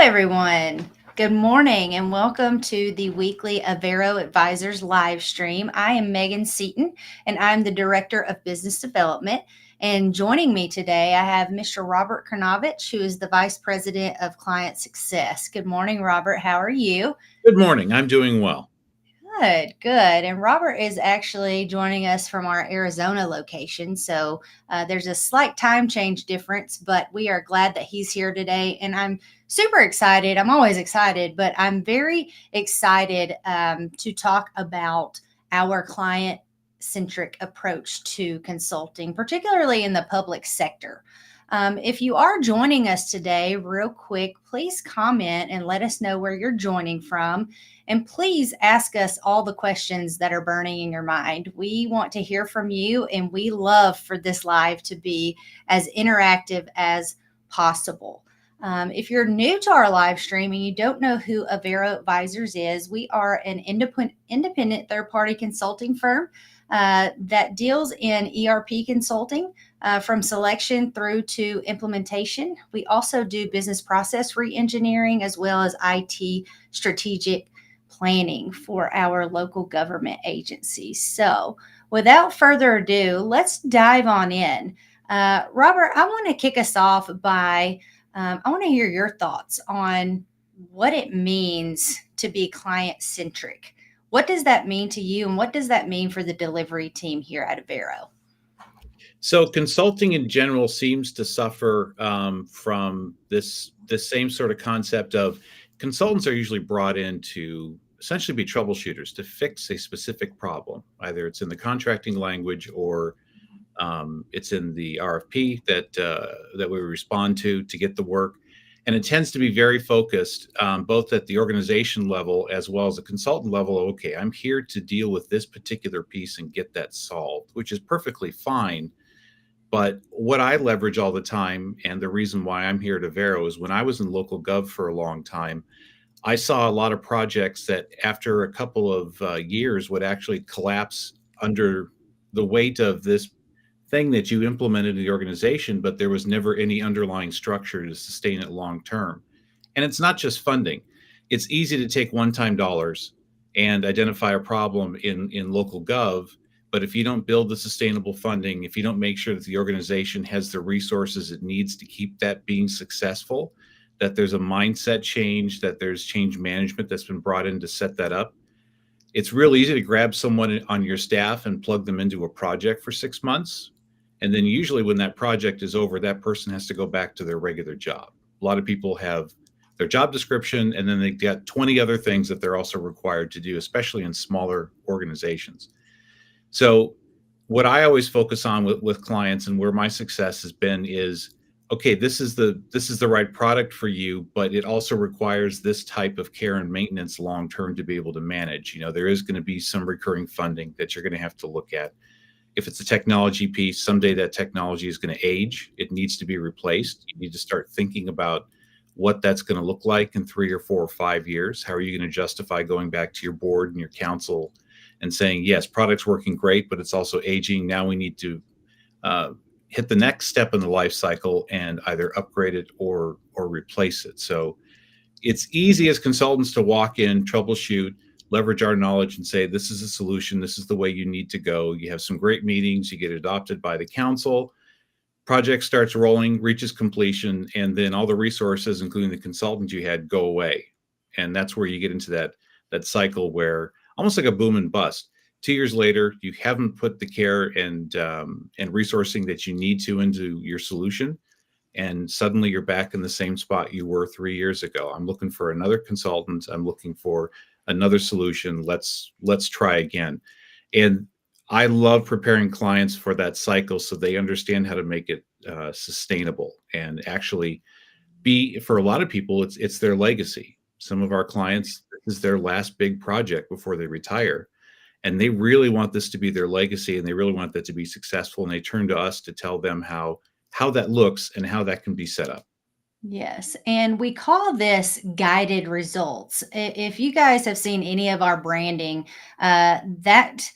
everyone. Good morning and welcome to the weekly Avero Advisors live stream. I am Megan Seaton and I'm the Director of Business Development. And joining me today, I have Mr. Robert Krnovich, who is the Vice President of Client Success. Good morning, Robert. How are you? Good morning. I'm doing well. Good. And Robert is actually joining us from our Arizona location. So there's a slight time change difference, but we are glad that he's here today. And I'm super excited. I'm always excited, but I'm very excited to talk about our client centric approach to consulting, particularly in the public sector. If you are joining us today, real quick, please comment and let us know where you're joining from. And please ask us all the questions that are burning in your mind. We want to hear from you, and we love for this live to be as interactive as possible. If you're new to our live stream and you don't know who Avero Advisors is, we are an independent third-party consulting firm that deals in ERP consulting from selection through to implementation. We also do business process re-engineering as well as IT strategic planning for our local government agencies. So without further ado, let's dive on in. Robert, I want to kick us off by, I want to hear your thoughts on what it means to be client-centric. What does that mean to you, and what does that mean for the delivery team here at Avero? So, consulting in general seems to suffer from this same sort of concept of consultants are usually brought in to essentially be troubleshooters to fix a specific problem. Either it's in the contracting language or it's in the RFP that we respond to get the work. And it tends to be very focused, both at the organization level as well as the consultant level. Okay, I'm here to deal with this particular piece and get that solved, which is perfectly fine. But what I leverage all the time, and the reason why I'm here at Avero, is when I was in local gov for a long time, I saw a lot of projects that after a couple of years would actually collapse under the weight of this thing that you implemented in the organization, but there was never any underlying structure to sustain it long term. And it's not just funding. It's easy to take one-time dollars and identify a problem in local gov, but if you don't build the sustainable funding, if you don't make sure that the organization has the resources it needs to keep that being successful, that there's a mindset change, that there's change management that's been brought in to set that up, it's real easy to grab someone on your staff and plug them into a project for 6 months. And then usually when that project is over, that person has to go back to their regular job. A lot of people have their job description, and then they've got 20 other things that they're also required to do, especially in smaller organizations. So what I always focus on with clients, and where my success has been, is okay, this is the right product for you, but it also requires this type of care and maintenance long term to be able to manage. There is going to be some recurring funding that you're going to have to look at. If it's a technology piece, someday that technology is going to age. It needs to be replaced. You need to start thinking about what that's going to look like in 3 or 4 or 5 years. How are you going to justify going back to your board and your council and saying, yes, product's working great, but it's also aging. Now we need to hit the next step in the life cycle and either upgrade it or replace it. So it's easy as consultants to walk in, troubleshoot, leverage our knowledge and say, this is a solution. This is the way you need to go. You have some great meetings. You get adopted by the council. Project starts rolling, reaches completion, and then all the resources, including the consultants you had, go away. And that's where you get into that cycle where almost like a boom and bust. 2 years later, you haven't put the care and resourcing that you need to into your solution. And suddenly you're back in the same spot you were 3 years ago. I'm looking for another consultant. I'm looking for another solution. Let's try again. And I love preparing clients for that cycle so they understand how to make it sustainable and actually be, for a lot of people, it's their legacy. Some of our clients, this is their last big project before they retire. And they really want this to be their legacy, and they really want that to be successful. And they turn to us to tell them how that looks and how that can be set up. Yes, and we call this guided results. If you guys have seen any of our branding, that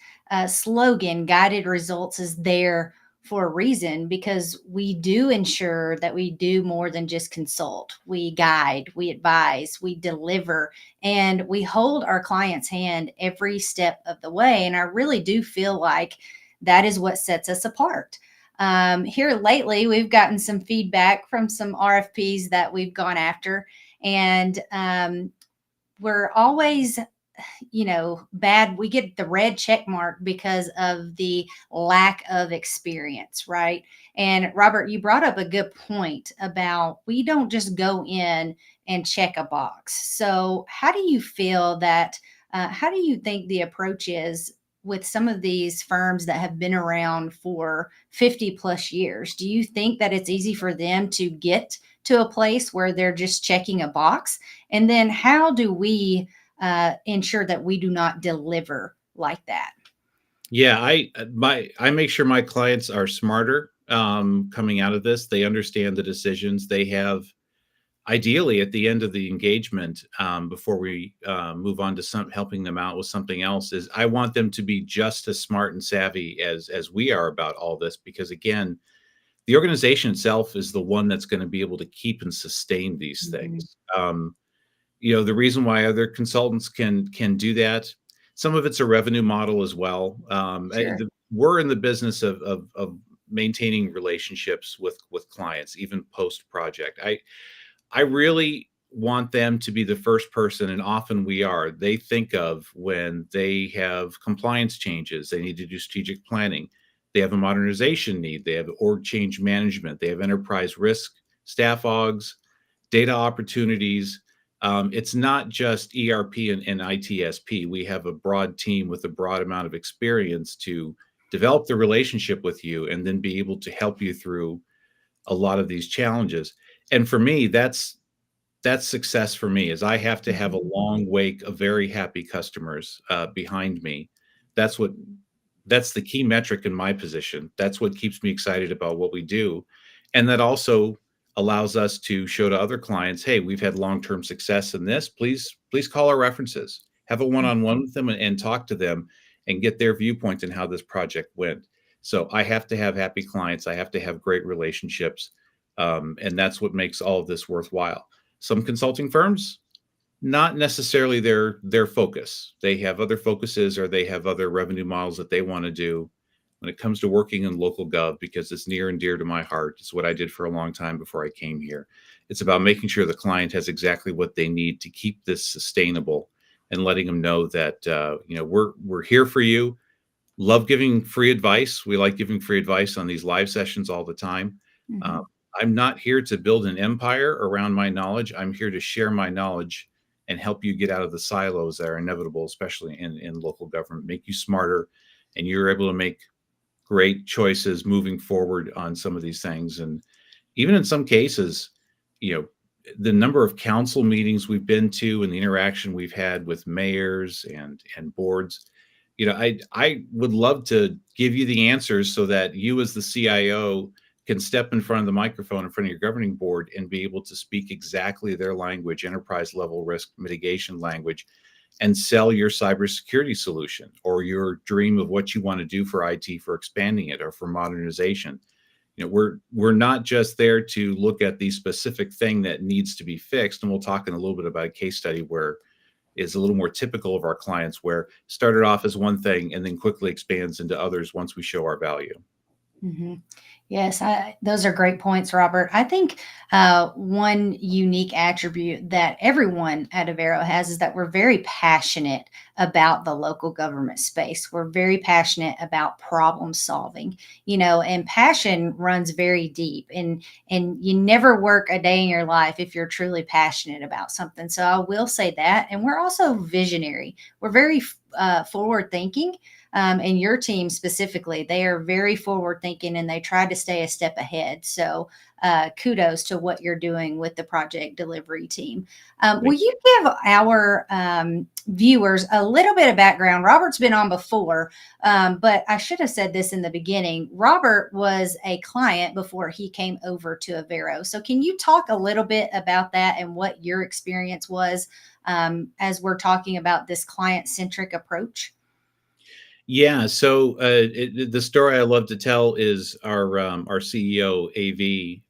slogan, guided results, is there for a reason, because we do ensure that we do more than just consult. We guide, we advise, we deliver, and we hold our client's hand every step of the way. And I really do feel like that is what sets us apart. Here lately, we've gotten some feedback from some RFPs that we've gone after, and we're always, bad. We get the red check mark because of the lack of experience, right? And Robert, you brought up a good point about we don't just go in and check a box. So, how do you feel that? How do you think the approach is with some of these firms that have been around for 50 plus years? Do you think that it's easy for them to get to a place where they're just checking a box? And then, how do we ensure that we do not deliver like that? Yeah, I make sure my clients are smarter coming out of this. They understand the decisions they have. Ideally, at the end of the engagement, before we move on to some helping them out with something else, is I want them to be just as smart and savvy as we are about all this. Because again, the organization itself is the one that's going to be able to keep and sustain these Mhm. things. The reason why other consultants can do that, some of it's a revenue model as well. Sure. We're in the business of maintaining relationships with clients, even post project. I really want them to be the first person, and often we are, they think of when they have compliance changes, they need to do strategic planning, they have a modernization need, they have org change management, they have enterprise risk, staff augs, data opportunities. It's not just ERP and ITSP. We have a broad team with a broad amount of experience to develop the relationship with you and then be able to help you through a lot of these challenges. And for me, that's success for me, is I have to have a Mhm. long wake of very happy customers behind me. That's what that's the key metric in my position. That's what keeps me excited about what we do. And that also allows us to show to other clients, hey, we've had long-term success in this. Please call our references. Have a one-on-one with them and talk to them and get their viewpoint on how this project went. So I have to have happy clients. I have to have great relationships. And that's what makes all of this worthwhile. Some consulting firms, not necessarily their focus. They have other focuses or they have other revenue models that they want to do. When it comes to working in local gov, because it's near and dear to my heart, it's what I did for a long time before I came here. It's about making sure the client has exactly what they need to keep this sustainable, and letting them know that we're here for you. Love giving free advice. We like giving free advice on these live sessions all the time. Uh, Mhm. I'm not here to build an empire around my knowledge. I'm here to share my knowledge and help you get out of the silos that are inevitable, especially in local government, make you smarter, and you're able to make great choices moving forward on some of these things. And even in some cases, you know, the number of council meetings we've been to and the interaction we've had with mayors and boards, I would love to give you the answers so that you as the CIO can step in front of the microphone in front of your governing board and be able to speak exactly their language, enterprise level risk mitigation language, and sell your cybersecurity solution or your dream of what you want to do for IT, for expanding it or for modernization. We're not just there to look at the specific thing that needs to be fixed. And we'll talk in a little bit about a case study where is a little more typical of our clients, where started off as one thing and then quickly expands into others once we show our value. Hmm. Yes, those are great points, Robert. I think one unique attribute that everyone at Avero has is that we're very passionate about the local government space. We're very passionate about problem solving, and passion runs very deep. And you never work a day in your life if you're truly passionate about something. So I will say that. And we're also visionary. We're very forward thinking, and your team specifically, they are very forward thinking and they try to stay a step ahead. So, kudos to what you're doing with the project delivery team. Will Thank you give our viewers a little bit of background? Robert's been on before, but I should have said this in the beginning. Robert was a client before he came over to Avero. So, can you talk a little bit about that and what your experience was as we're talking about this client centric approach? Yeah, so the story I love to tell is our CEO AV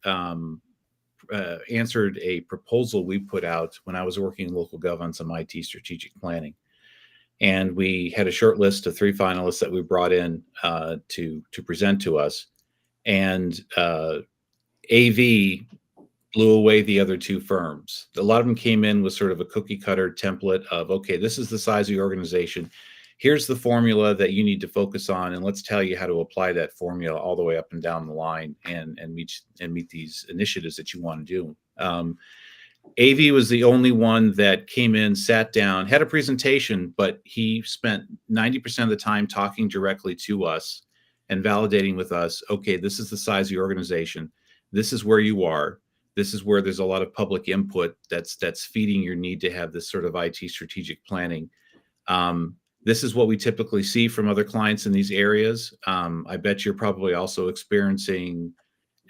answered a proposal we put out when I was working in local gov on some IT strategic planning, and we had a short list of three finalists that we brought in to present to us, and AV blew away the other two firms. A lot of them came in with sort of a cookie cutter template of, okay, this is the size of your organization. Here's the formula that you need to focus on, and let's tell you how to apply that formula all the way up and down the line and meet these initiatives that you want to do. AV was the only one that came in, sat down, had a presentation, but he spent 90% of the time talking directly to us and validating with us, okay, this is the size of your organization. This is where you are. This is where there's a lot of public input that's feeding your need to have this sort of IT strategic planning. This is what we typically see from other clients in these areas. I bet you're probably also experiencing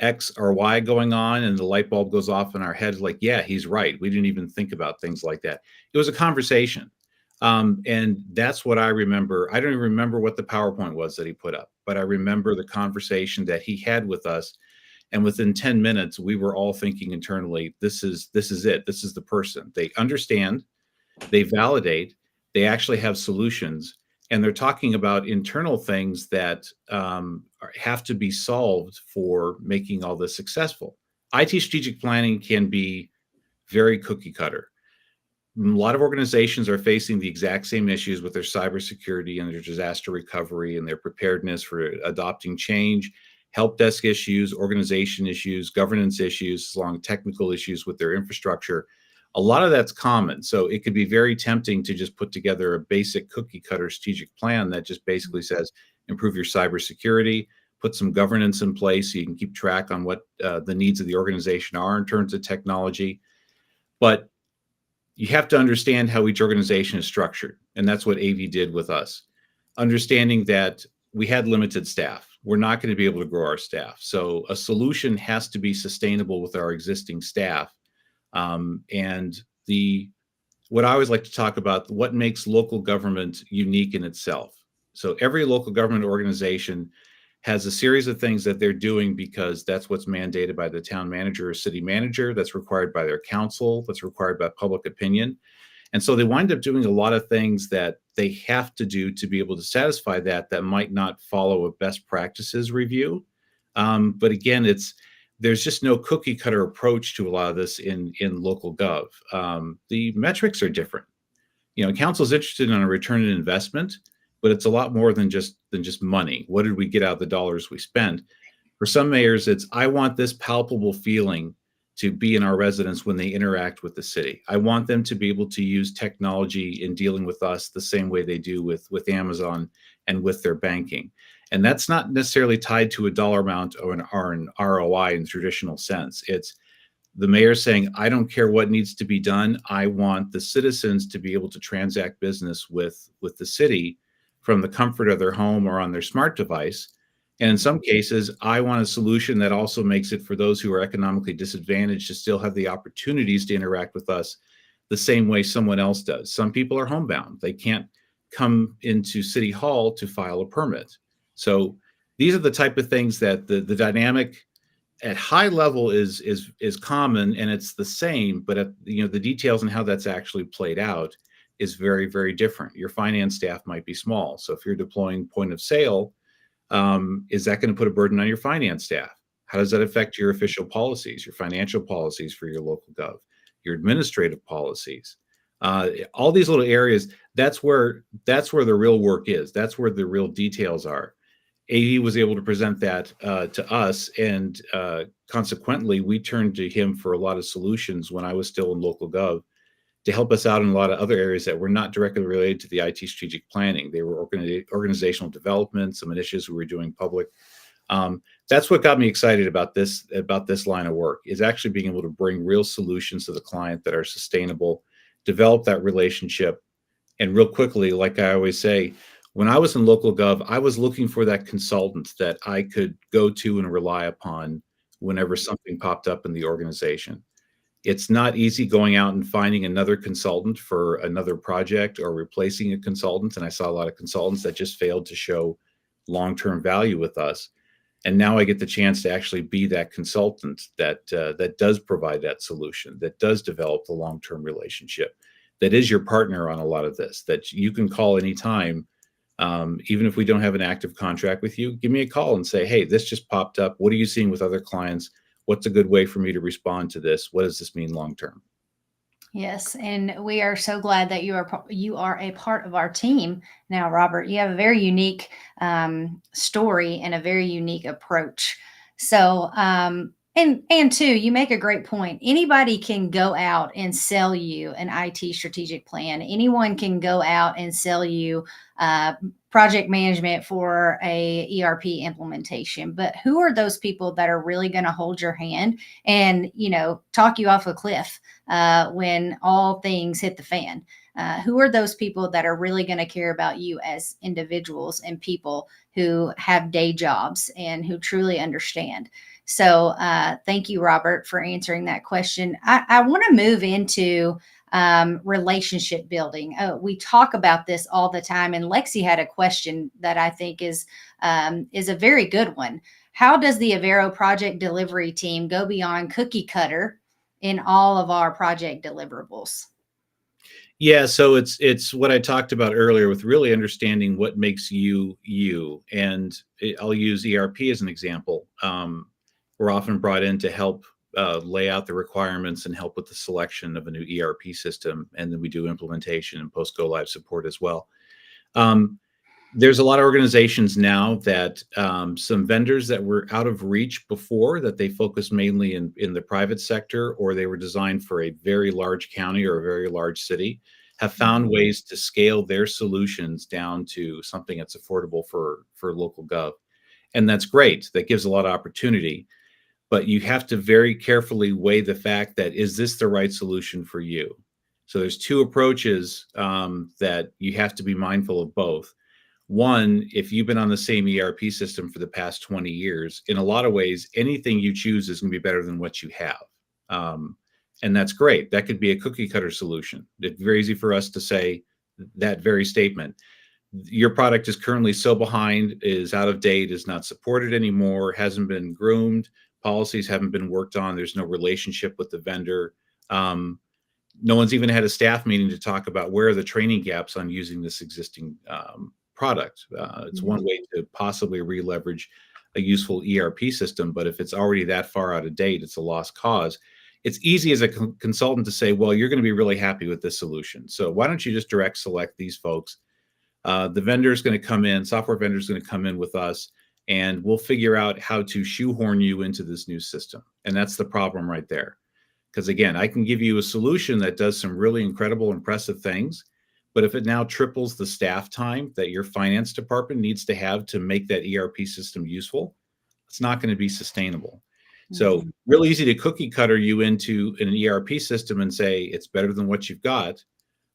X or Y going on, and the light bulb goes off in our heads like, yeah, he's right. We didn't even think about things like that. It was a conversation. And that's what I remember. I don't even remember what the PowerPoint was that he put up, but I remember the conversation that he had with us. And within 10 minutes, we were all thinking internally, this is it. This is the person. They understand, they validate, they actually have solutions, and they're talking about internal things that have to be solved for making all this successful. IT strategic planning can be very cookie cutter. A lot of organizations are facing the exact same issues with their cybersecurity and their disaster recovery and their preparedness for adopting change, help desk issues, organization issues, governance issues, along technical issues with their infrastructure. A lot of that's common. So it could be very tempting to just put together a basic cookie cutter strategic plan that just basically says improve your cybersecurity, put some governance in place so you can keep track on what the needs of the organization are in terms of technology. But you have to understand how each organization is structured. And that's what AV did with us. Understanding that we had limited staff. We're not going to be able to grow our staff. So a solution has to be sustainable with our existing staff. And what I always like to talk about, what makes local government unique in itself. So every local government organization has a series of things that they're doing because that's what's mandated by the town manager or city manager, that's required by their council, that's required by public opinion. And so they wind up doing a lot of things that they have to do to be able to satisfy that might not follow a best practices review. But again, there's just no cookie cutter approach to a lot of this in local gov. The metrics are different. Council's interested in a return on investment, but it's a lot more than just money. What did we get out of the dollars we spent? For some mayors, it's I want this palpable feeling to be in our residents when they interact with the city. I want them to be able to use technology in dealing with us the same way they do with Amazon and with their banking. And that's not necessarily tied to a dollar amount or an ROI in the traditional sense. It's the mayor saying, I don't care what needs to be done. I want the citizens to be able to transact business with the city from the comfort of their home or on their smart device. And in some cases, I want a solution that also makes it for those who are economically disadvantaged to still have the opportunities to interact with us the same way someone else does. Some people are homebound. They can't come into City Hall to file a permit. So these are the type of things that the dynamic at high level is common, and it's the same, but the details and how that's actually played out is very, very different. Your finance staff might be small. So if you're deploying point of sale, is that going to put a burden on your finance staff? How does that affect your official policies, your financial policies for your local gov, your administrative policies? All these little areas, that's where the real work is. That's where the real details are. AE was able to present that to us, and consequently, we turned to him for a lot of solutions when I was still in local gov to help us out in a lot of other areas that were not directly related to the IT strategic planning. They were organizational development, some initiatives we were doing public. That's what got me excited about this line of work, is actually being able to bring real solutions to the client that are sustainable, develop that relationship, and real quickly, like I always say, when I was in local gov, I was looking for that consultant that I could go to and rely upon whenever something popped up in the organization. It's not easy going out and finding another consultant for another project or replacing a consultant. And I saw a lot of consultants that just failed to show long-term value with us. And now I get the chance to actually be that consultant that does provide that solution, that does develop the long-term relationship, that is your partner on a lot of this, that you can call anytime. Even if we don't have an active contract with you, give me a call and say, hey, this just popped up. What are you seeing with other clients? What's a good way for me to respond to this? What does this mean long term? Yes, and we are so glad that you are a part of our team now, Robert. You have a very unique story and a very unique approach. So, and two, you make a great point. Anybody can go out and sell you an IT strategic plan. Anyone can go out and sell you uh, project management for a ERP implementation. But who are those people that are really going to hold your hand and talk you off a cliff when all things hit the fan? Who are those people that are really going to care about you as individuals and people who have day jobs and who truly understand? So, thank you, Robert, for answering that question. I want to move into relationship building. Oh, we talk about this all the time, and Lexi had a question that I think is a very good one. How does the Avero project delivery team go beyond cookie cutter in all of our project deliverables? Yeah, so it's what I talked about earlier with really understanding what makes you you. And I'll use ERP as an example. We're often brought in to help lay out the requirements and help with the selection of a new ERP system, and then we do implementation and post go live support as well. Um, there's a lot of organizations now that some vendors that were out of reach before, that they focus mainly in the private sector, or they were designed for a very large county or a very large city, have found Mhm. ways to scale their solutions down to something that's affordable for local gov. And that's great. That gives a lot of opportunity, but you have to very carefully weigh the fact that, is this the right solution for you? So there's two approaches that you have to be mindful of both. One, if you've been on the same ERP system for the past 20 years, in a lot of ways, anything you choose is going to be better than what you have. Um, and that's great. That could be a cookie cutter solution. It's very easy for us to say that very statement. Your product is currently so behind, is out of date, is not supported anymore, hasn't been groomed, policies haven't been worked on, there's no relationship with the vendor. No one's even had a staff meeting to talk about where are the training gaps on using this existing product. It's one Mhm. way to possibly re-leverage a useful ERP system, but if it's already that far out of date, it's a lost cause. It's easy as a consultant to say, well, you're going to be really happy with this solution, so why don't you just direct select these folks? The vendor is going to come in, software vendor is going to come in with us, and we'll figure out how to shoehorn you into this new system. And that's the problem right there. Because again, I can give you a solution that does some really incredible, impressive things. But if it now triples the staff time that your finance department needs to have to make that ERP system useful, it's not going to be sustainable. So, Mhm. real easy to cookie cutter you into an ERP system and say it's better than what you've got.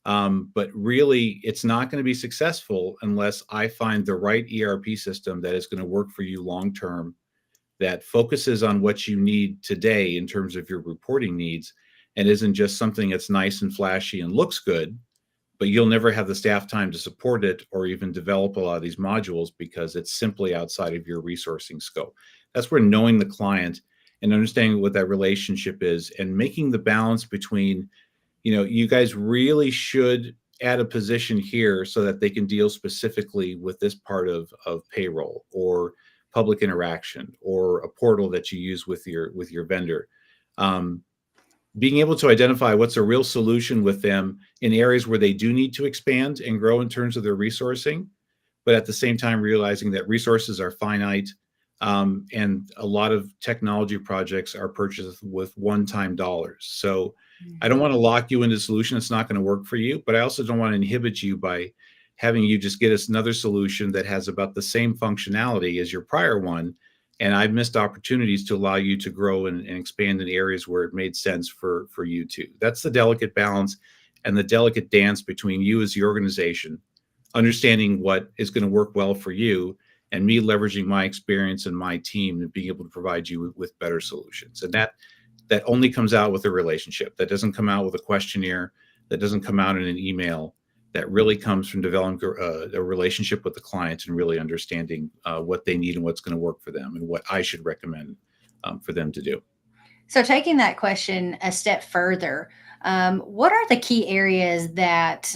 But really, it's not going to be successful unless I find the right ERP system that is going to work for you long term, that focuses on what you need today in terms of your reporting needs, and isn't just something that's nice and flashy and looks good, but you'll never have the staff time to support it or even develop a lot of these modules because it's simply outside of your resourcing scope. That's where knowing the client and understanding what that relationship is and making the balance between, you guys really should add a position here so that they can deal specifically with this part of payroll or public interaction or a portal that you use with your vendor. Um, Being able to identify what's a real solution with them in areas where they do need to expand and grow in terms of their resourcing, but at the same time realizing that resources are finite, and a lot of technology projects are purchased with one-time dollars. So I don't Mhm. want to lock you into a solution that's not going to work for you, but I also don't want to inhibit you by having you just get us another solution that has about the same functionality as your prior one. And I've missed opportunities to allow you to grow and expand in areas where it made sense for you too. That's the delicate balance and the delicate dance between you as the organization understanding what is going to work well for you, and me leveraging my experience and my team and being able to provide you with better solutions. And that only comes out with a relationship, that doesn't come out with a questionnaire, that doesn't come out in an email, that really comes from developing a relationship with the client and really understanding what they need and what's going to work for them and what I should recommend for them to do. So, taking that question a step further, what are the key areas that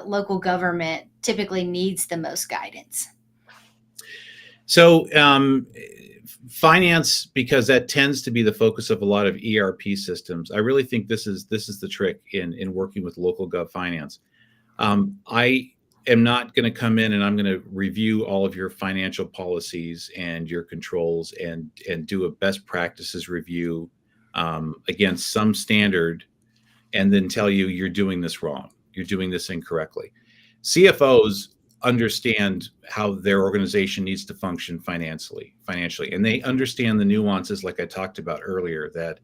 local government typically needs the most guidance? So, finance, because that tends to be the focus of a lot of ERP systems. I really think this is the trick in working with local gov finance. I am not going to come in and I'm going to review all of your financial policies and your controls and do a best practices review against some standard and then tell you you're doing this wrong. You're doing this incorrectly. CFOs understand how their organization needs to function financially, and they understand the nuances, like I talked about earlier, that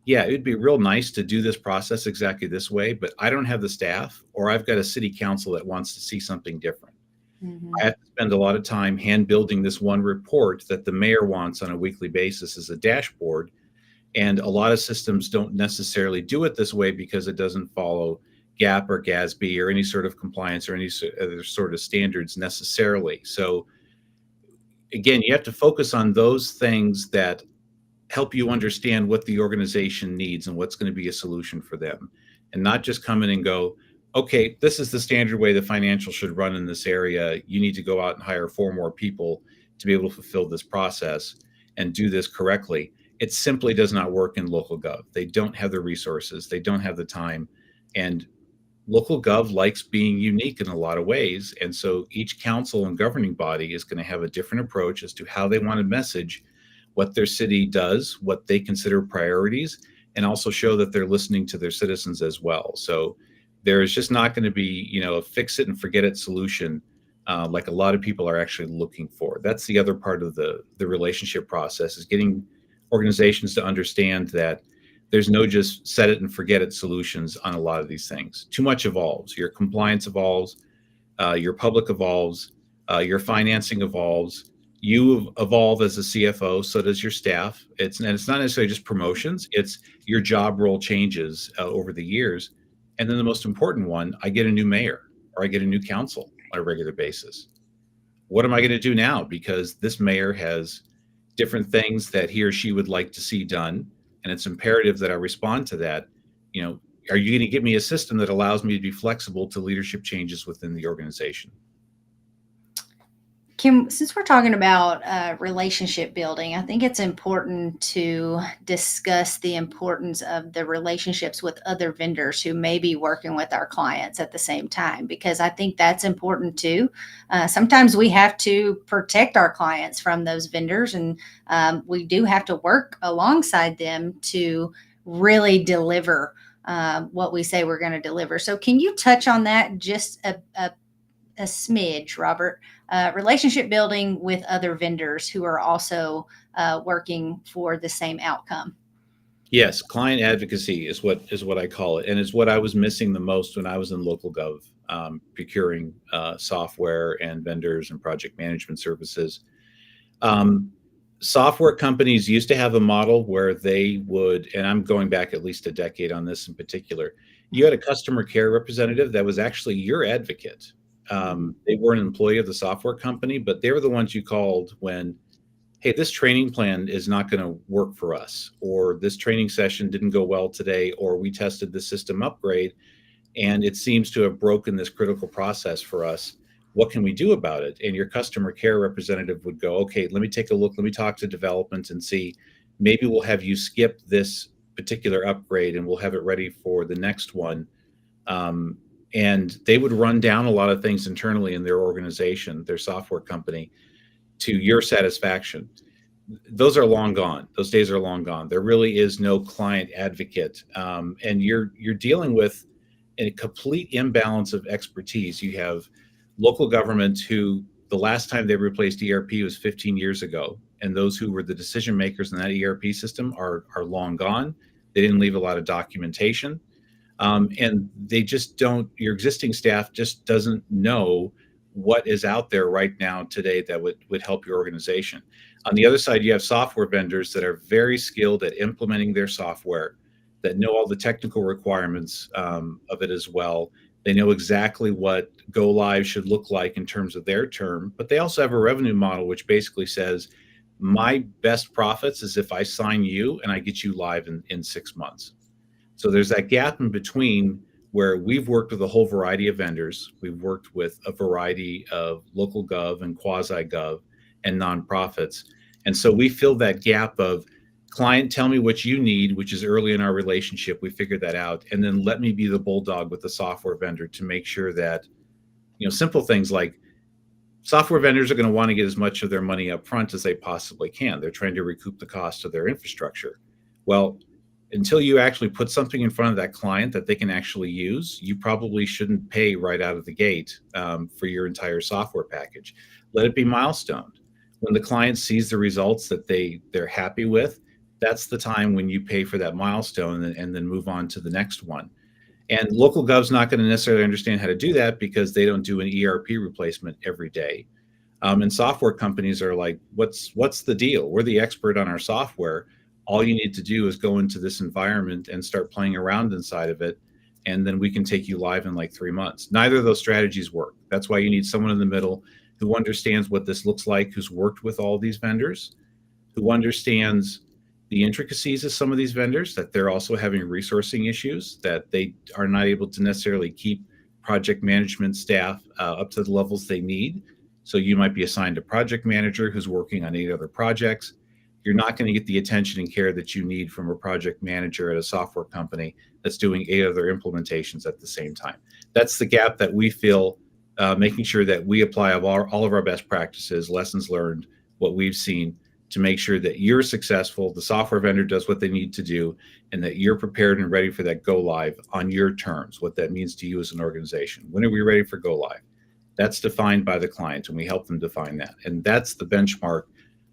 yeah, it'd be real nice to do this process exactly this way, but I don't have the staff, or I've got a city council that wants to see something different. Mm-hmm. I have to spend a lot of time hand building this one report that the mayor wants on a weekly basis as a dashboard. And a lot of systems don't necessarily do it this way because it doesn't follow GAP or GASB or any sort of compliance or any other sort of standards necessarily. So again, you have to focus on those things that help you understand what the organization needs and what's going to be a solution for them, and not just come in and go, okay, this is the standard way the financial should run in this area. You need to go out and hire 4 more people to be able to fulfill this process and do this correctly. It simply does not work in local gov. They don't have the resources, they don't have the time, and local gov likes being unique in a lot of ways. And so each council and governing body is going to have a different approach as to how they want to message what their city does, what they consider priorities, and also show that they're listening to their citizens as well. So there is just not going to be, a fix it and forget it solution like a lot of people are actually looking for. That's the other part of the relationship process, is getting organizations to understand that there's no just set it and forget it solutions on a lot of these things. Too much evolves. Your compliance evolves, your public evolves, your financing evolves. You evolve as a CFO, so does your staff. And it's not necessarily just promotions; it's your job role changes over the years. And then the most important one, I get a new mayor or I get a new council on a regular basis. What am I going to do now? Because this mayor has different things that he or she would like to see done, and it's imperative that I respond to that. You know, are you going to give me a system that allows me to be flexible to leadership changes within the organization? Kim, since we're talking about relationship building, I think it's important to discuss the importance of the relationships with other vendors who may be working with our clients at the same time, because I think that's important too. Sometimes we have to protect our clients from those vendors, and we do have to work alongside them to really deliver what we say we're going to deliver. So, can you touch on that just a smidge, Robert? Relationship building with other vendors who are also working for the same outcome. Yes, client advocacy is what I call it, and it's what I was missing the most when I was in local gov, procuring software and vendors and project management services. Um, Software companies used to have a model where they would, and I'm going back at least a decade on this in particular. You had a customer care representative that was actually your advocate. They weren't an employee of the software company, but they were the ones you called when, hey, this training plan is not going to work for us, or this training session didn't go well today, or we tested the system upgrade and it seems to have broken this critical process for us. What can we do about it? And your customer care representative would go, okay, let me take a look. Let me talk to development and see, maybe we'll have you skip this particular upgrade and we'll have it ready for the next one. Um, and they would run down a lot of things internally in their organization, their software company, to your satisfaction. Those are long gone. Those days are long gone. There really is no client advocate, and you're dealing with a complete imbalance of expertise. You have local governments who the last time they replaced ERP was 15 years ago, and those who were the decision makers in that ERP system are long gone. They didn't leave a lot of documentation, and they just don't. Your existing staff just doesn't know what is out there right now today that would help your organization. On the other side, you have software vendors that are very skilled at implementing their software, that know all the technical requirements of it as well. They know exactly what go live should look like in terms of their term, but they also have a revenue model which basically says, my best profits is if I sign you and I get you live in 6 months. So there's that gap in between where we've worked with a whole variety of vendors. We've worked with a variety of local gov and quasi gov and nonprofits. And so we fill that gap of, client, tell me what you need, which is early in our relationship. We figured that out. And then let me be the bulldog with the software vendor to make sure that, simple things like, software vendors are going to want to get as much of their money up front as they possibly can. They're trying to recoup the cost of their infrastructure. Well, until you actually put something in front of that client that they can actually use, you probably shouldn't pay right out of the gate for your entire software package. Let it be milestoned. When the client sees the results that they're happy with, that's the time when you pay for that milestone and then move on to the next one. And local gov's not going to necessarily understand how to do that because they don't do an ERP replacement every day. And software companies are like, what's the deal? We're the expert on our software. All you need to do is go into this environment and start playing around inside of it, and then we can take you live in like 3 months. Neither of those strategies work. That's why you need someone in the middle who understands what this looks like, who's worked with all these vendors, who understands the intricacies of some of these vendors, that they're also having resourcing issues, that they are not able to necessarily keep project management staff up to the levels they need. So you might be assigned a project manager who's working on 8 other projects. You're not going to get the attention and care that you need from a project manager at a software company that's doing 8 other implementations at the same time. That's the gap that we feel, making sure that we apply all of our best practices, lessons learned, what we've seen, to make sure that you're successful, the software vendor does what they need to do, and that you're prepared and ready for that go live on your terms, what that means to you as an organization. When are we ready for go live? That's defined by the client, and we help them define that. And that's the benchmark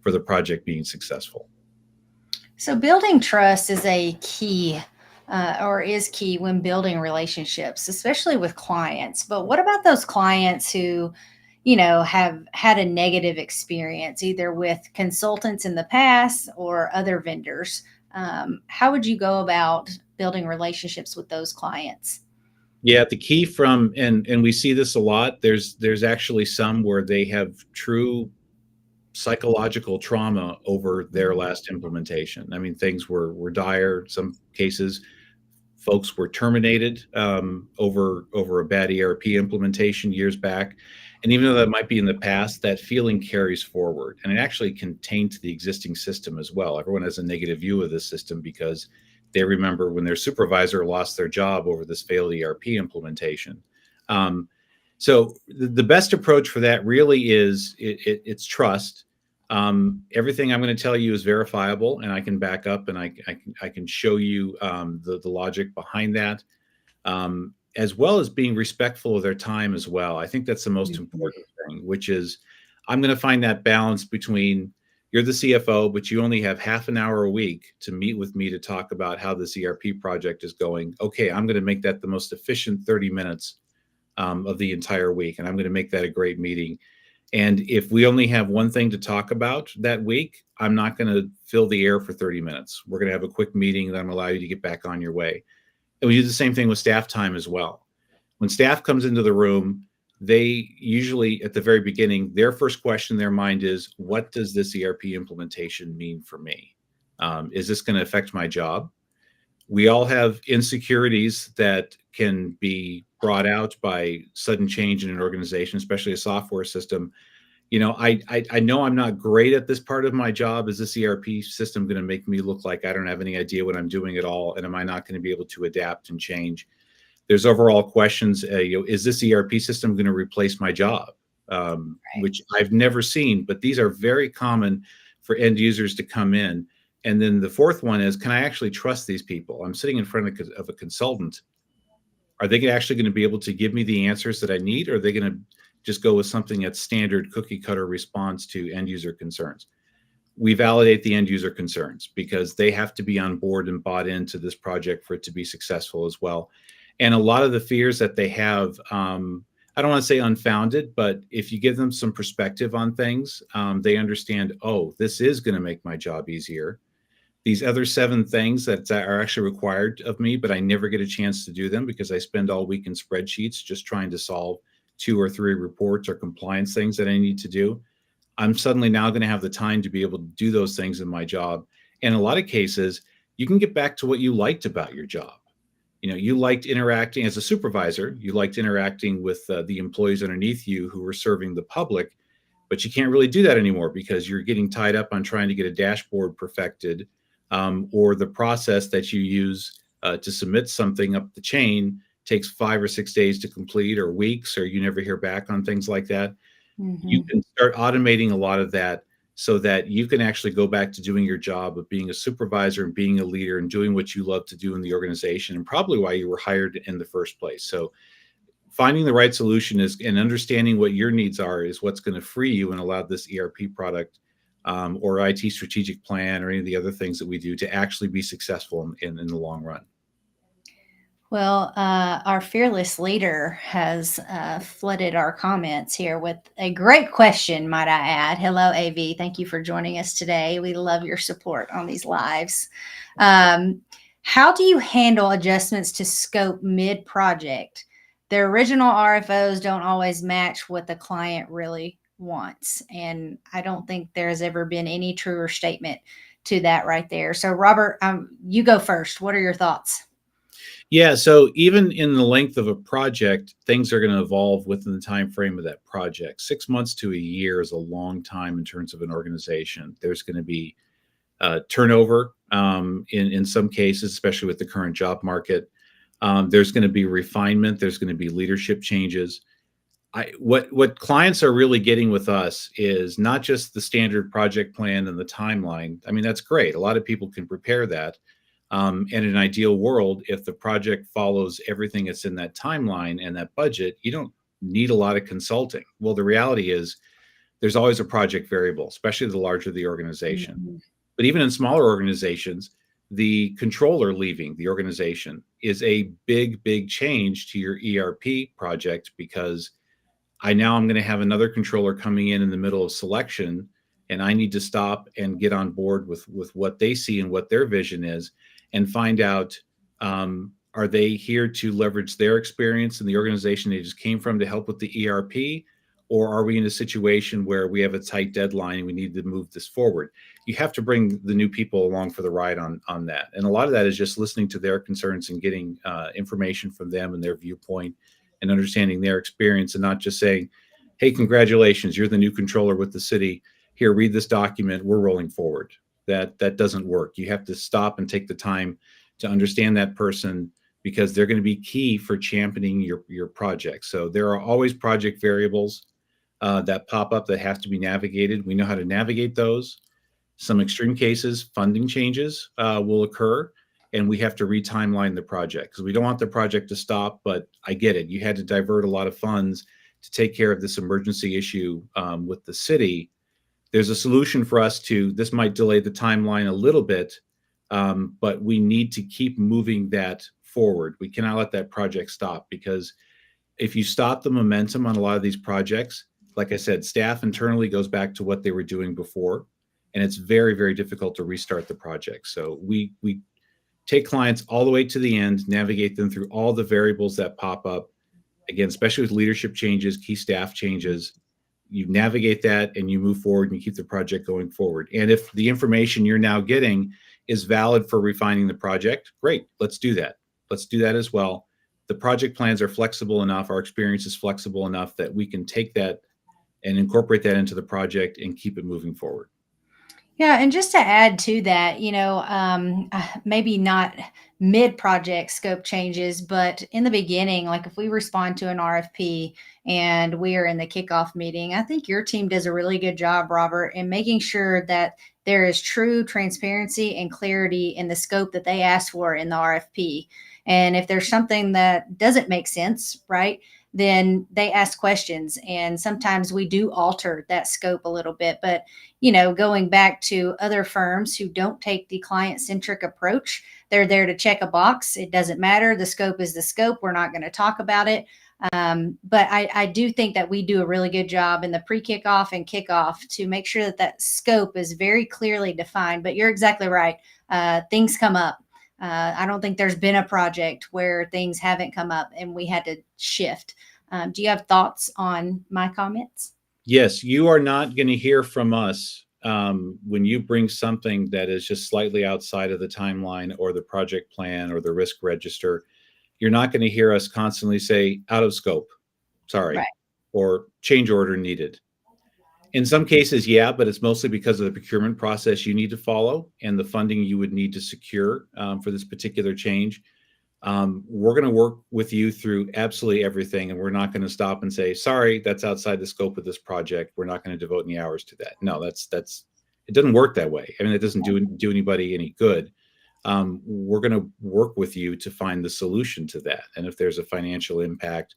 for the project being successful. So building trust is a key is key when building relationships, especially with clients. But what about those clients who, have had a negative experience either with consultants in the past or other vendors? How would you go about building relationships with those clients? Yeah, the key and we see this a lot. There's actually some where they have true psychological trauma over their last implementation. I mean, things were dire. Some cases, folks were terminated over a bad ERP implementation years back. And even though that might be in the past, that feeling carries forward, and it actually can taint the existing system as well. Everyone has a negative view of this system because they remember when their supervisor lost their job over this failed ERP implementation. So the best approach for that really is it's trust. Everything I'm going to tell you is verifiable, and I can back up, and I can show you the logic behind that, as well as being respectful of their time as well. I think that's the most important thing, which is I'm going to find that balance between, you're the CFO, but you only have half an hour a week to meet with me to talk about how this ERP project is going. Okay, I'm going to make that the most efficient 30 minutes of the entire week, and I'm going to make that a great meeting. And if we only have one thing to talk about that week, I'm not going to fill the air for 30 minutes. We're going to have a quick meeting that I'm going to allow you to get back on your way. And we do the same thing with staff time as well. When staff comes into the room, they usually, at the very beginning, their first question in their mind is, what does this ERP implementation mean for me? Is this going to affect my job? We all have insecurities that can be brought out by sudden change in an organization, especially a software system. I know I'm not great at this part of my job. Is this ERP system going to make me look like I don't have any idea what I'm doing at all? And am I not going to be able to adapt and change? There's overall questions. Is this ERP system going to replace my job? Which I've never seen, but these are very common for end users to come in. And then the fourth one is, can I actually trust these people? I'm sitting in front of a consultant. Are they actually going to be able to give me the answers that I need? Or are they going to just go with something that's standard cookie cutter response to end user concerns? We validate the end user concerns because they have to be on board and bought into this project for it to be successful as well. And a lot of the fears that they have, I don't want to say unfounded, but if you give them some perspective on things, they understand, oh, this is going to make my job easier. These other 7 things that are actually required of me, but I never get a chance to do them because I spend all week in spreadsheets just trying to solve 2 or 3 reports or compliance things that I need to do. I'm suddenly now going to have the time to be able to do those things in my job. And in a lot of cases, you can get back to what you liked about your job. You liked interacting as a supervisor, you liked interacting with the employees underneath you who were serving the public, but you can't really do that anymore because you're getting tied up on trying to get a dashboard perfected, or the process that you use to submit something up the chain takes 5 or 6 days to complete, or weeks, or you never hear back on things like that. You Hmm. can start automating a lot of that so that you can actually go back to doing your job of being a supervisor and being a leader and doing what you love to do in the organization, and probably why you were hired in the first place. So finding the right solution is, and understanding what your needs are, is what's going to free you and allow this ERP product, or IT strategic plan, or any of the other things that we do to actually be successful in the long run. Well, our fearless leader has flooded our comments here with a great question, might I add. Hello, AV. Thank you for joining us today. We love your support on these lives. Um, how do you handle adjustments to scope mid project? The original RFOs don't always match what the client really wants. And I don't think there's ever been any truer statement to that right there. So, Robert, you go first. What are your thoughts? Yeah, so even in the length of a project, things are going to evolve within the time frame of that project. 6 months to a year is a long time in terms of an organization. There's going to be turnover, in some cases, especially with the current job market. There's going to be refinement. There's going to be leadership changes. What clients are really getting with us is not just the standard project plan and the timeline. I mean, that's great. A lot of people can prepare that. In an ideal world, if the project follows everything that's in that timeline and that budget, you don't need a lot of consulting. Well, the reality is there's always a project variable, especially the larger the organization. Mhm. But even in smaller organizations, the controller leaving the organization is a big, big change to your ERP project, because I'm going to have another controller coming in the middle of selection, and I need to stop and get on board with what they see and what their vision is, and find out, are they here to leverage their experience in the organization they just came from to help with the ERP, or are we in a situation where we have a tight deadline and we need to move this forward? You have to bring the new people along for the ride on that, and a lot of that is just listening to their concerns and getting information from them and their viewpoint, and understanding their experience, and not just saying, hey, congratulations, you're the new controller with the city. Here, read this document. We're rolling forward. That doesn't work. You have to stop and take the time to understand that person, because they're going to be key for championing your project. So there are always project variables that pop up that have to be navigated. We know how to navigate those. Some extreme cases, funding changes will occur, and we have to re-timeline the project because we don't want the project to stop. But I get it. You had to divert a lot of funds to take care of this emergency issue with the city. There's a solution for us to this. Might delay the timeline a little bit, but we need to keep moving that forward. We cannot let that project stop, because if you stop the momentum on a lot of these projects, like I said, staff internally goes back to what they were doing before, and it's very, very difficult to restart the project. So we take clients all the way to the end, navigate them through all the variables that pop up. Again, especially with leadership changes, key staff changes, you navigate that and you move forward and you keep the project going forward. And if the information you're now getting is valid for refining the project, great, let's do that. Let's do that as well. The project plans are flexible enough, our experience is flexible enough that we can take that and incorporate that into the project and keep it moving forward. Yeah, and just to add to that, maybe not mid project scope changes, but in the beginning, like if we respond to an RFP and we are in the kickoff meeting, I think your team does a really good job, Robert, in making sure that there is true transparency and clarity in the scope that they asked for in the RFP. And if there's something that doesn't make sense, right? then they ask questions. And sometimes we do alter that scope a little bit. But, going back to other firms who don't take the client centric approach, they're there to check a box. It doesn't matter. The scope is the scope. We're not going to talk about it. But I do think that we do a really good job in the pre-kickoff and kickoff to make sure that that scope is very clearly defined. But you're exactly right. Things come up. I don't think there's been a project where things haven't come up and we had to shift. Do you have thoughts on my comments? Yes, you are not going to hear from us when you bring something that is just slightly outside of the timeline or the project plan or the risk register. You're not going to hear us constantly say out of scope, sorry, Right. or change order needed. In some cases, yeah, but it's mostly because of the procurement process you need to follow and the funding you would need to secure for this particular change. We're going to work with you through absolutely everything, and we're not going to stop and say, sorry, that's outside the scope of this project. We're not going to devote any hours to that. No, that's it doesn't work that way. I mean, it doesn't do anybody any good. We're going to work with you to find the solution to that. And if there's a financial impact,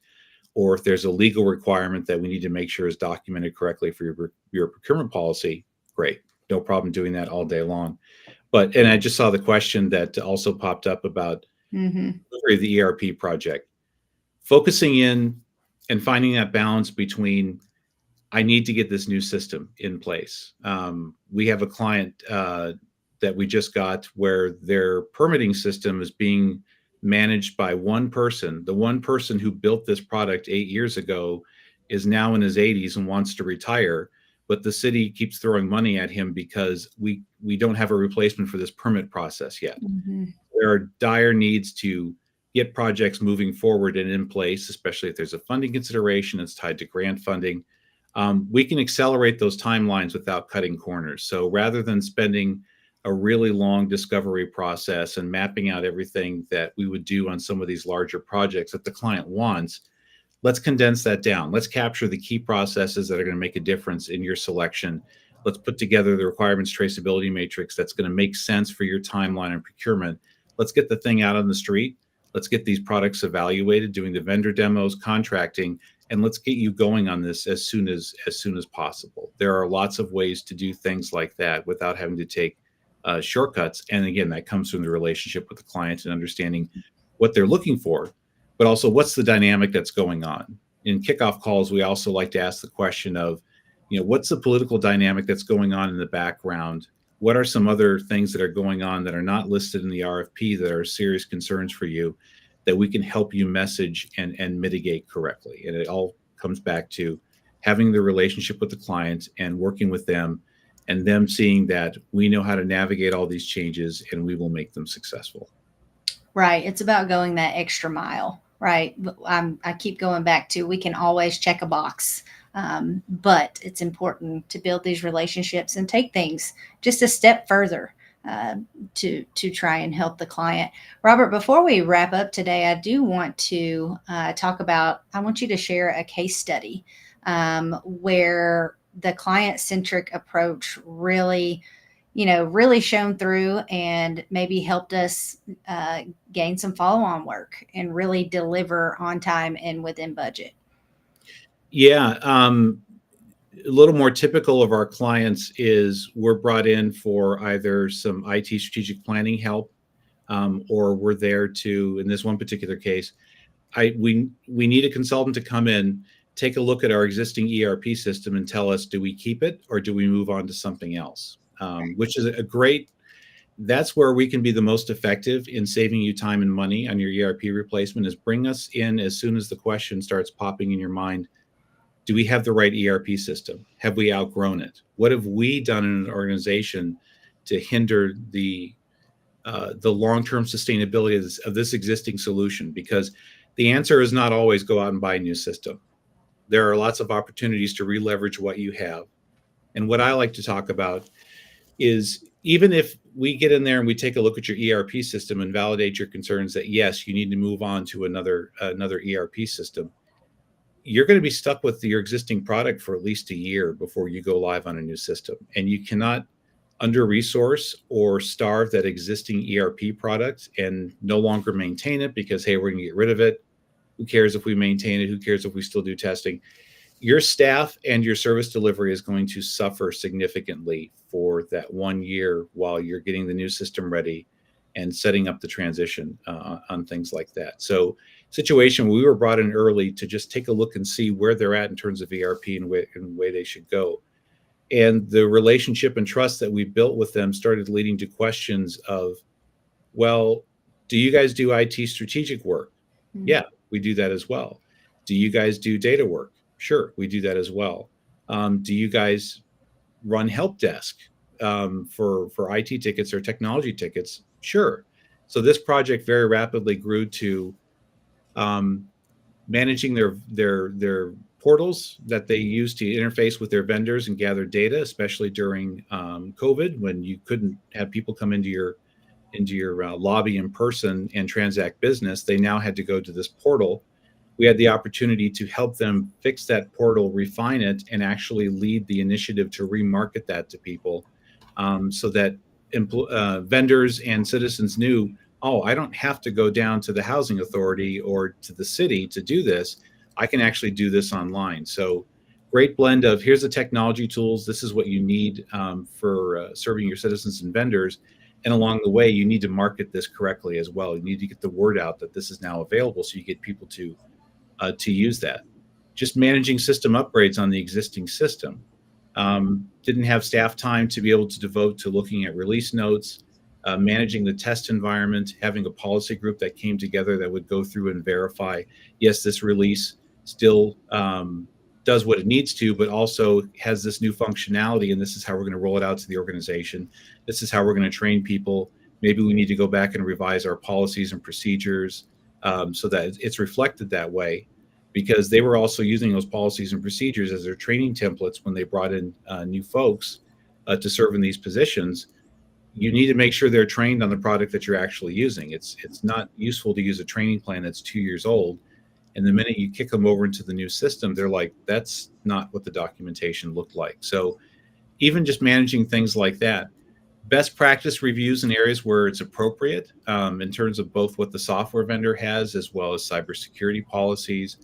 or if there's a legal requirement that we need to make sure is documented correctly for your procurement policy, great. No problem doing that all day long. And I just saw the question that also popped up about the ERP project. Focusing in and finding that balance between, I need to get this new system in place. We have a client that we just got where their permitting system is being managed by one person. The one person who built this product 8 years ago is now in his 80s and wants to retire, but the city keeps throwing money at him because we don't have a replacement for this permit process yet. There are dire needs to get projects moving forward and in place, especially if there's a funding consideration that's tied to grant funding. We can accelerate those timelines without cutting corners. So rather than spending a really long discovery process and mapping out everything that we would do on some of these larger projects that the client wants, let's condense that down. Let's capture the key processes that are going to make a difference in your selection. Let's put together the requirements traceability matrix that's going to make sense for your timeline and procurement. Let's get the thing out on the street. Let's get these products evaluated, doing the vendor demos, contracting, and let's get you going on this as soon as possible. There are lots of ways to do things like that without having to take shortcuts. And again, that comes from the relationship with the client and understanding what they're looking for, but also what's the dynamic that's going on. In kickoff calls, we also like to ask the question of, what's the political dynamic that's going on in the background? What are some other things that are going on that are not listed in the RFP that are serious concerns for you that we can help you message and mitigate correctly? And it all comes back to having the relationship with the client and working with them and them seeing that we know how to navigate all these changes and we will make them successful. Right. It's about going that extra mile, right? I keep going back to, we can always check a box. But it's important to build these relationships and take things just a step further to try and help the client. Robert, before we wrap up today, I do want to talk about, I want you to share a case study where the client-centric approach really shone through and maybe helped us gain some follow-on work and really deliver on time and within budget. Yeah. A little more typical of our clients is we're brought in for either some IT strategic planning help, or we're there to, in this one particular case, we need a consultant to come in, take a look at our existing ERP system and tell us, do we keep it or do we move on to something else? Which is that's where we can be the most effective in saving you time and money on your ERP replacement, is bring us in as soon as the question starts popping in your mind. Do we have the right ERP system? Have we outgrown it? What have we done in an organization to hinder the long-term sustainability of this existing solution? Because the answer is not always go out and buy a new system. There are lots of opportunities to re-leverage what you have. And what I like to talk about is, even if we get in there and we take a look at your ERP system and validate your concerns that, yes, you need to move on to another ERP system, you're going to be stuck with your existing product for at least a year before you go live on a new system. And you cannot under-resource or starve that existing ERP product and no longer maintain it because, hey, we're going to get rid of it. Who cares if we maintain it? Who cares if we still do testing? Your staff and your service delivery is going to suffer significantly for that 1 year while you're getting the new system ready and setting up the transition on things like that. So, situation we were brought in early to just take a look and see where they're at in terms of ERP and way they should go. And the relationship and trust that we built with them started leading to questions of, well, do you guys do IT strategic work? Mm. Yeah, we do that as well. Do you guys do data work? Sure, we do that as well. Do you guys run help desk for IT tickets or technology tickets? Sure. So this project very rapidly grew to um, managing their portals that they use to interface with their vendors and gather data, especially during COVID when you couldn't have people come into your lobby in person and transact business. They now had to go to this portal. We had the opportunity to help them fix that portal, refine it, and actually lead the initiative to remarket that to people, so that vendors and citizens knew, oh, I don't have to go down to the housing authority or to the city to do this. I can actually do this online. So great blend of here's the technology tools. This is what you need for serving your citizens and vendors. And along the way, you need to market this correctly as well. You need to get the word out that this is now available so you get people to use that. Just managing system upgrades on the existing system. Didn't have staff time to be able to devote to looking at release notes, managing the test environment, having a policy group that came together that would go through and verify, yes, this release still does what it needs to, but also has this new functionality, and this is how we're going to roll it out to the organization. This is how we're going to train people. Maybe we need to go back and revise our policies and procedures so that it's reflected that way, because they were also using those policies and procedures as their training templates when they brought in new folks to serve in these positions. You need to make sure they're trained on the product that you're actually using. It's not useful to use a training plan that's 2 years old, and the minute you kick them over into the new system, they're like, that's not what the documentation looked like. So even just managing things like that, best practice reviews in areas where it's appropriate, in terms of both what the software vendor has as well as cybersecurity policies,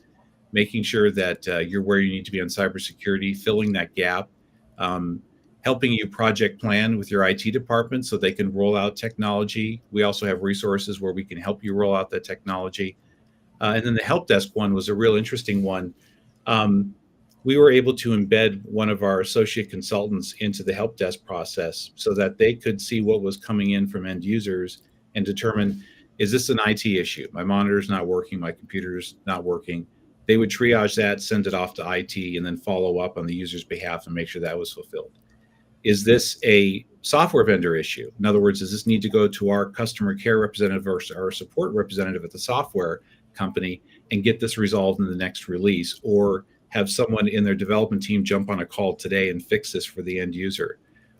making sure that you're where you need to be on cybersecurity, filling that gap, um, helping you project plan with your IT department so they can roll out technology. We also have resources where we can help you roll out that technology. And then the help desk one was a real interesting one. Um, we were able to embed one of our associate consultants into the help desk process so that they could see what was coming in from end users and determine, is this an IT issue? My monitor's not working, my computer's not working. They would triage that, send it off to IT, and then follow up on the user's behalf and make sure that was fulfilled. Is this a software vendor issue? In other words, does this need to go to our customer care representative or our support representative at the software company and get this resolved in the next release, or have someone in their development team jump on a call today and fix this for the end user?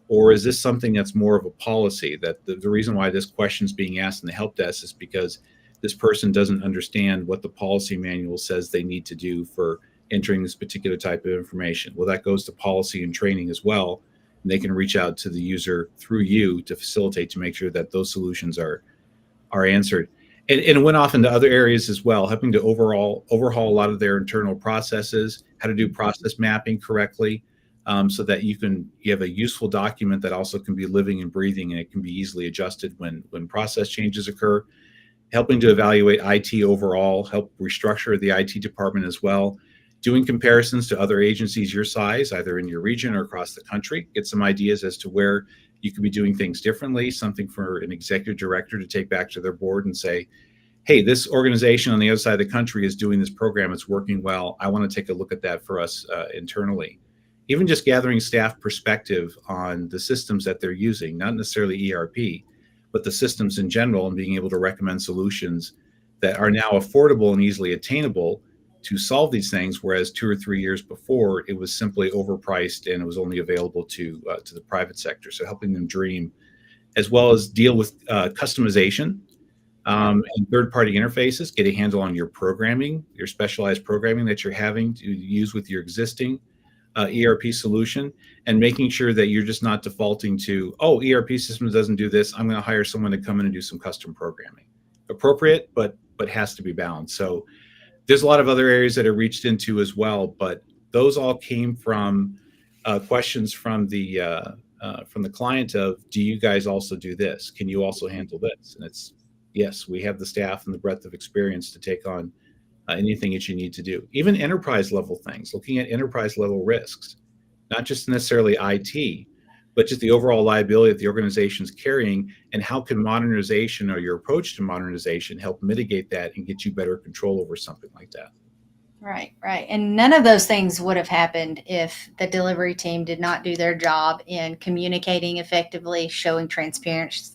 Or is this something that's more of a policy, that the reason why this question is being asked in the help desk is because this person doesn't understand what the policy manual says they need to do for entering this particular type of information? Well, that goes to policy and training as well. And they can reach out to the user through you to facilitate, to make sure that those solutions are answered. And it went off into other areas as well, helping to overhaul a lot of their internal processes, how to do process mapping correctly, so that you have a useful document that also can be living and breathing, and it can be easily adjusted when process changes occur. Helping to evaluate IT overall, help restructure the IT department as well, doing comparisons to other agencies your size, either in your region or across the country, get some ideas as to where you could be doing things differently, something for an executive director to take back to their board and say, hey, this organization on the other side of the country is doing this program, it's working well, I want to take a look at that for us internally. Even just gathering staff perspective on the systems that they're using, not necessarily ERP, but the systems in general, and being able to recommend solutions that are now affordable and easily attainable to solve these things, whereas 2 or 3 years before it was simply overpriced and it was only available to the private sector. So helping them dream, as well as deal with customization and third-party interfaces, get a handle on your programming, your specialized programming that you're having to use with your existing ERP solution, and making sure that you're just not defaulting to, oh, ERP system doesn't do this, I'm going to hire someone to come in and do some custom programming. Appropriate, but has to be balanced. So There's a lot of other areas that are reached into as well, but those all came from questions from the client of, do you guys also do this? Can you also handle this? And it's yes, we have the staff and the breadth of experience to take on anything that you need to do, even enterprise level things, looking at enterprise level risks, not just necessarily IT, but just the overall liability that the organization's carrying, and how can modernization or your approach to modernization help mitigate that and get you better control over something like that. Right, right. And none of those things would have happened if the delivery team did not do their job in communicating effectively, showing transparency,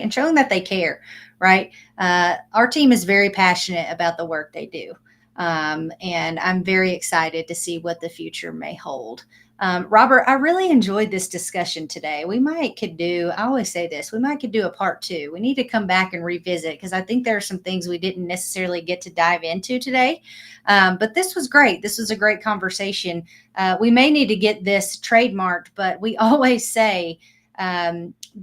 and showing that they care. Right. Our team is very passionate about the work they do, and I'm very excited to see what the future may hold. Robert, I really enjoyed this discussion today. We might could do, I always say this, we might could do a part two. We need to come back and revisit because I think there are some things we didn't necessarily get to dive into today. But this was great. This was a great conversation. We may need to get this trademarked, but we always say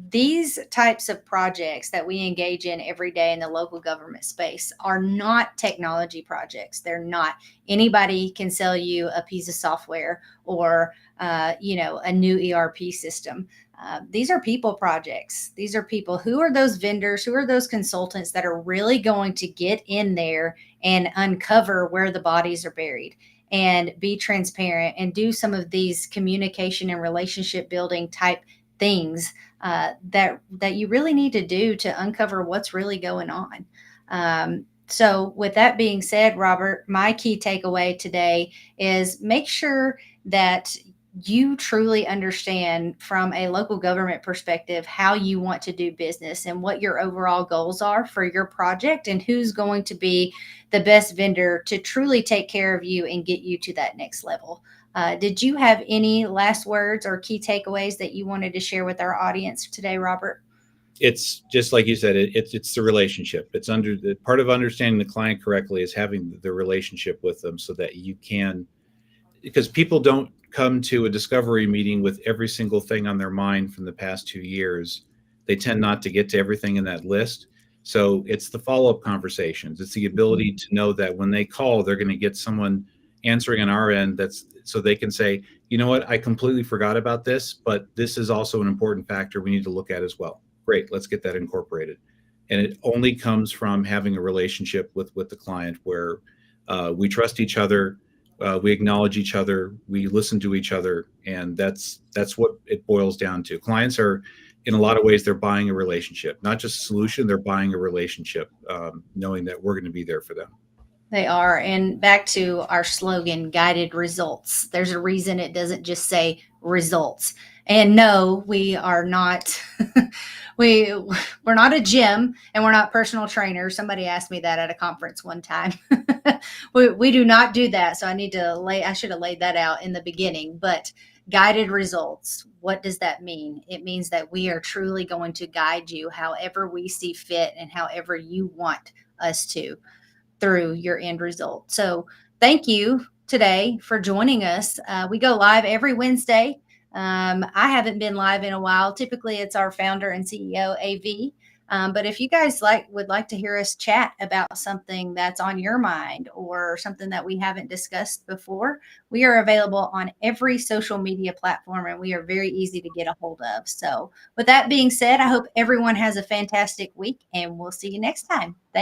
these types of projects that we engage in every day in the local government space are not technology projects. They're not. Anybody can sell you a piece of software or a new ERP system. These are people projects. These are people. Who are those vendors? Who are those consultants that are really going to get in there and uncover where the bodies are buried and be transparent and do some of these communication and relationship building type things that you really need to do to uncover what's really going on. So, with that being said, Robert, my key takeaway today is make sure that you truly understand from a local government perspective how you want to do business and what your overall goals are for your project and who's going to be the best vendor to truly take care of you and get you to that next level. Did you have any last words or key takeaways that you wanted to share with our audience today, Robert? It's just like you said, it's the relationship. It's under the part of understanding the client correctly is having the relationship with them so that you can, because people don't come to a discovery meeting with every single thing on their mind from the past 2 years. They tend not to get to everything in that list. So it's the follow-up conversations. It's the ability to know that when they call, they're going to get someone answering on our end, that's so they can say, you know what, I completely forgot about this, but this is also an important factor we need to look at as well. Great, let's get that incorporated. And it only comes from having a relationship with the client where we trust each other, we acknowledge each other, we listen to each other, and that's what it boils down to. Clients are, in a lot of ways, they're buying a relationship, not just a solution. They're buying a relationship, knowing that we're going to be there for them. They are. And back to our slogan, guided results. There's a reason it doesn't just say results. And no, we are not we we're not a gym and we're not personal trainers. Somebody asked me that at a conference one time. We do not do that. So I should have laid that out in the beginning, but guided results. What does that mean? It means that we are truly going to guide you however we see fit and however you want us to through your end result. So thank you today for joining us. We go live every Wednesday. I haven't been live in a while. Typically, it's our founder and CEO, AV. But if you guys would like to hear us chat about something that's on your mind or something that we haven't discussed before, we are available on every social media platform and we are very easy to get a hold of. So, with that being said, I hope everyone has a fantastic week and we'll see you next time. Thank